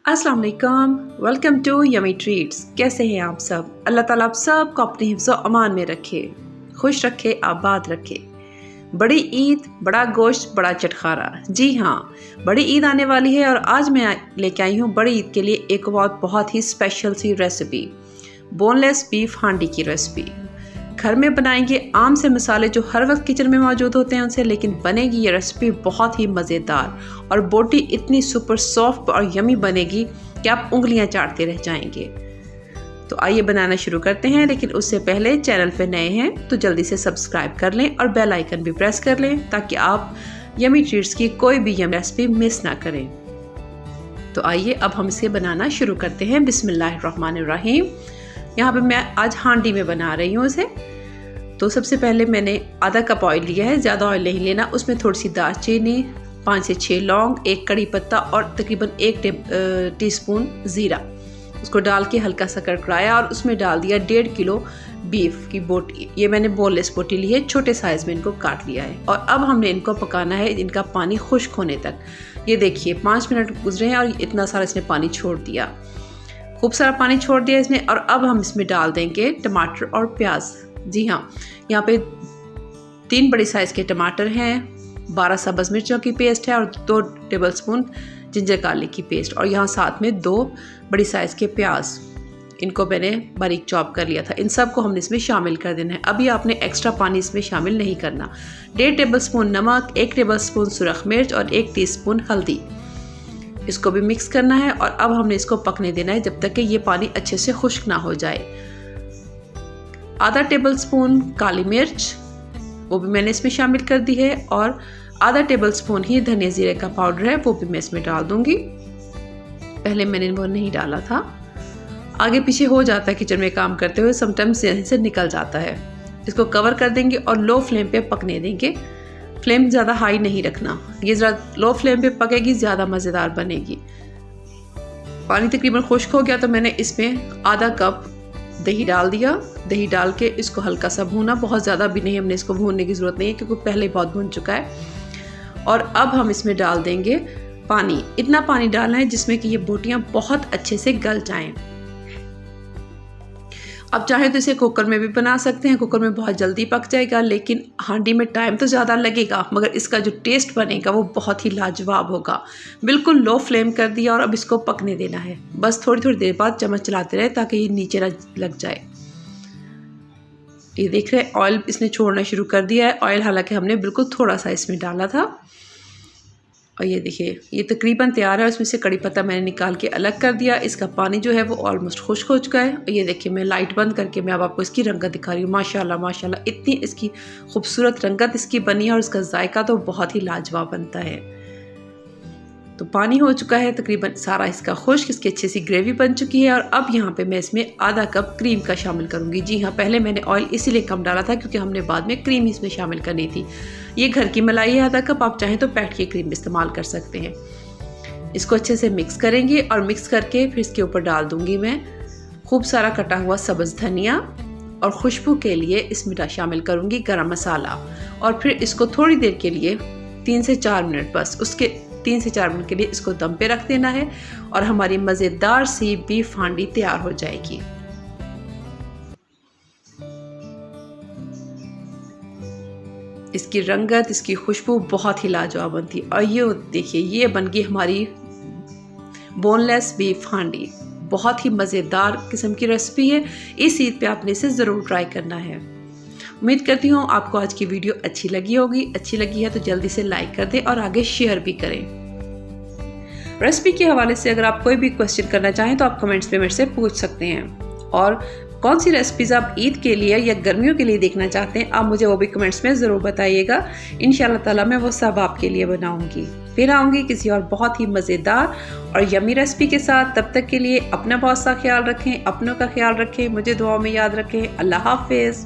अस्सलाम वालेकुम, welcome to yummy treats. कैसे हैं आप सब? अल्लाह ताला आप सब को अपने हिफ्ज़ व अमान में रखे, खुश रखे, आबाद रखे। बड़ी ईद, बड़ा गोश्त, बड़ा चटखारा। जी हाँ, बड़ी ईद आने वाली है और आज मैं लेके आई हूँ बड़ी ईद के लिए एक बहुत ही स्पेशल सी रेसिपी, बोनलेस बीफ हांडी की रेसिपी। घर में बनाएंगे आम से मसाले जो हर वक्त किचन में मौजूद होते हैं उनसे, लेकिन बनेगी ये रेसिपी बहुत ही मज़ेदार और बोटी इतनी सुपर सॉफ्ट और यमी बनेगी कि आप उंगलियां चाटते रह जाएंगे। तो आइए बनाना शुरू करते हैं, लेकिन उससे पहले चैनल पे नए हैं तो जल्दी से सब्सक्राइब कर लें और बेल आइकन भी प्रेस कर लें ताकि आप यमी ट्रीट्स की कोई भी यमी रेसिपी मिस ना करें। तो आइए अब हम इसे बनाना शुरू करते हैं। बिस्मिल्लाहिर्रहमानिर्रहीम। यहाँ पे मैं आज हांडी में बना रही हूँ इसे। तो सबसे पहले मैंने आधा कप ऑयल लिया है, ज़्यादा ऑयल नहीं लेना। उसमें थोड़ी सी दालचीनी, 5 से 6 लौंग, 1 कड़ी पत्ता और तकरीबन 1 टीस्पून ज़ीरा, उसको डाल के हल्का सा कड़कड़ाया और उसमें डाल दिया 1.5 किलो बीफ की बोटी। ये मैंने बोनलेस बोटी ली है, छोटे साइज़ में इनको काट लिया है। और अब हमने इनको पकाना है इनका पानी खुश्क होने तक। ये देखिए 5 मिनट गुजरे हैं और इतना सारा इसने पानी छोड़ दिया, खूब सारा पानी छोड़ दिया इसने। और अब हम इसमें डाल देंगे टमाटर और प्याज। जी हाँ, यहाँ पे 3 बड़ी साइज़ के टमाटर हैं, 12 सब्ज़ मिर्चों की पेस्ट है और 2 टेबलस्पून जिंजर गार्लिक की पेस्ट, और यहाँ साथ में 2 बड़ी साइज़ के प्याज, इनको मैंने बारीक चॉप कर लिया था। इन सब को हमने इसमें शामिल कर देना है। अभी आपने एक्स्ट्रा पानी इसमें शामिल नहीं करना। 1.5 टेबलस्पून नमक, 1 टेबलस्पून सुरख मिर्च और 1 टीस्पून हल्दी, इसको भी मिक्स करना है। और अब हमने इसको पकने देना है जब तक कि ये पानी अच्छे से खुश्क ना हो जाए। आधा टेबलस्पून काली मिर्च, वो भी मैंने इसमें शामिल कर दी है, और आधा टेबलस्पून ही धनिया जीरे का पाउडर है, वो भी मैं इसमें डाल दूंगी। पहले मैंने वो नहीं डाला था, आगे पीछे हो जाता है किचन में काम करते हुए, समटाइम्स यहीं से निकल जाता है। इसको कवर कर देंगे और लो फ्लेम पे पकने देंगे। फ्लेम ज़्यादा हाई नहीं रखना, ये ज़रा लो फ्लेम पे पकेगी, ज़्यादा मज़ेदार बनेगी। पानी तकरीबन खुश्क हो गया तो मैंने इसमें आधा कप दही डाल दिया। दही डाल के इसको हल्का सा भूना, बहुत ज़्यादा भी नहीं, हमने इसको भूनने की ज़रूरत नहीं है क्योंकि पहले बहुत भून चुका है। और अब हम इसमें डाल देंगे पानी। इतना पानी डालना है जिसमें कि ये बोटियाँ बहुत अच्छे से गल जाएं। अब चाहे तो इसे कुकर में भी बना सकते हैं, कुकर में बहुत जल्दी पक जाएगा, लेकिन हांडी में टाइम तो ज़्यादा लगेगा मगर इसका जो टेस्ट बनेगा वो बहुत ही लाजवाब होगा। बिल्कुल लो फ्लेम कर दिया और अब इसको पकने देना है। बस थोड़ी थोड़ी देर बाद चम्मच चलाते रहे ताकि ये नीचे ना लग जाए। ये देख रहे हैं ऑयल इसने छोड़ना शुरू कर दिया है। ऑयल हालांकि हमने बिल्कुल थोड़ा सा इसमें डाला था। और ये देखिए ये तकरीबन तैयार है। इसमें से कड़ी पत्ता मैंने निकाल के अलग कर दिया। इसका पानी जो है वो ऑलमोस्ट खुश्क हो चुका है। और ये देखिए मैं लाइट बंद करके मैं अब आपको इसकी रंगत दिखा रही हूँ। माशाल्लाह माशाल्लाह इतनी इसकी खूबसूरत रंगत इसकी बनी है और इसका जायका तो बहुत ही लाजवाब बनता है। तो पानी हो चुका है तकरीबन सारा इसका खुश्क, इसकी अच्छी सी ग्रेवी बन चुकी है। और अब यहाँ पे मैं इसमें आधा कप क्रीम का शामिल करूँगी। जी हाँ, पहले मैंने ऑयल इसीलिए कम डाला था क्योंकि हमने बाद में क्रीम इसमें शामिल करनी थी। ये घर की मलाई है आधा कप, आप चाहें तो पैकेट की क्रीम इस्तेमाल कर सकते हैं। इसको अच्छे से मिक्स करेंगे और मिक्स करके फिर इसके ऊपर डाल दूँगी मैं खूब सारा कटा हुआ सब्ज़ धनिया, और खुशबू के लिए इसमें शामिल करूँगी गरम मसाला। और फिर इसको थोड़ी देर के लिए 3 से 4 मिनट, बस उसके 3 से 4 मिनट के लिए इसको दम पे रख देना है और हमारी मज़ेदार सी बीफ हांडी तैयार हो जाएगी। इसकी रंगत, इसकी खुशबू बहुत ही लाजवाब बनती है। और ये देखिए ये बन गई हमारी बोनलेस बीफ हांडी। बहुत ही मज़ेदार किस्म की रेसिपी है। इस ईद पे आपने इसे ज़रूर ट्राई करना है। उम्मीद करती हूँ आपको आज की वीडियो अच्छी लगी होगी। अच्छी लगी है तो जल्दी से लाइक कर दें और आगे शेयर भी करें। रेसिपी के हवाले से अगर आप कोई भी क्वेश्चन करना चाहें तो आप कमेंट्स पे मेरे से पूछ सकते हैं। और कौन सी रेसिपीज़ आप ईद के लिए या गर्मियों के लिए देखना चाहते हैं आप मुझे वो भी कमेंट्स में ज़रूर बताइएगा। इंशाल्लाह ताला मैं वो सब आपके लिए बनाऊँगी। फिर आऊँगी किसी और बहुत ही मज़ेदार और यमी रेसिपी के साथ। तब तक के लिए अपना बहुत सा ख्याल रखें, अपनों का ख्याल रखें, मुझे दुआओं में याद रखें। अल्लाह हाफिज़।